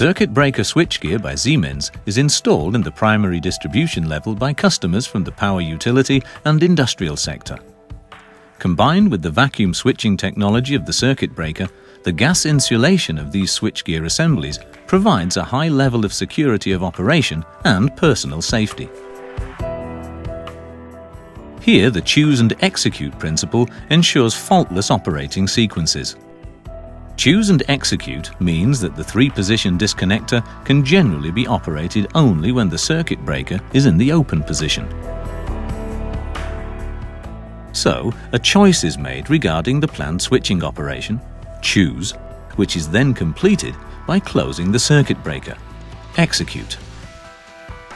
circuit breaker switchgear by Siemens is installed in the primary distribution level by customers from the power utility and industrial sector. Combined with the vacuum switching technology of the circuit breaker, the gas insulation of these switchgear assemblies provides a high level of security of operation and personal safety. Here, the choose and execute principle ensures faultless operating sequences. Choose and execute means that the three-position disconnector can generally be operated only when the circuit breaker is in the open position. So, a choice is made regarding the planned switching operation, choose, which is then completed by closing the circuit breaker, execute.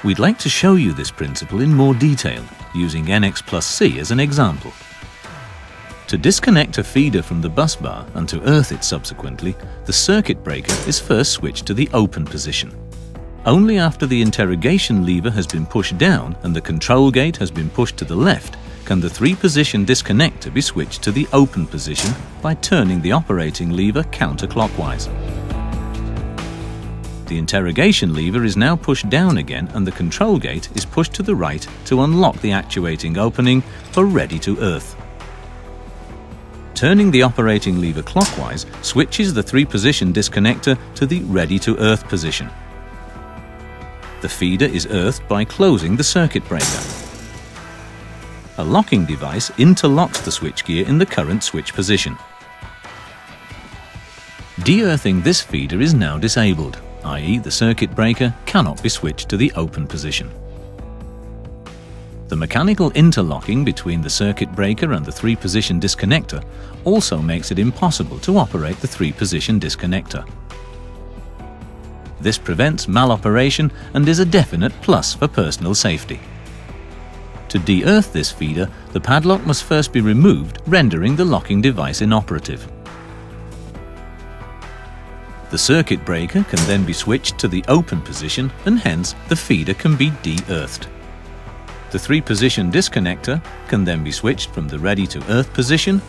We'd like to show you this principle in more detail using NXPlusC as an example. To disconnect a feeder from the bus bar and to earth it subsequently, the circuit breaker is first switched to the open position. Only after the interrogation lever has been pushed down and the control gate has been pushed to the left can the three-position disconnector be switched to the open position by turning the operating lever counterclockwise. The interrogation lever is now pushed down again and the control gate is pushed to the right to unlock the actuating opening for ready to earth. Turning the operating lever clockwise switches the three-position disconnector to the ready-to-earth position. The feeder is earthed by closing the circuit breaker. A locking device interlocks the switchgear in the current switch position. De-earthing this feeder is now disabled, i.e. the circuit breaker cannot be switched to the open position. The mechanical interlocking between the circuit breaker and the three-position disconnector also makes it impossible to operate the three-position disconnector. This prevents maloperation and is a definite plus for personal safety. To de-earth this feeder, the padlock must first be removed, rendering the locking device inoperative. The circuit breaker can then be switched to the open position and hence the feeder can be de-earthed. The three-position disconnector can then be switched from the ready-to-earth position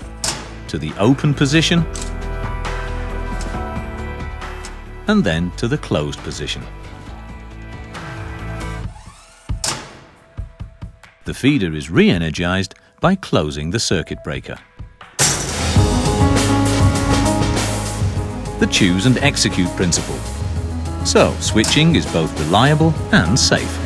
to the open position and then to the closed position. The feeder is re-energized by closing the circuit breaker. The choose and execute principle. So, switching is both reliable and safe.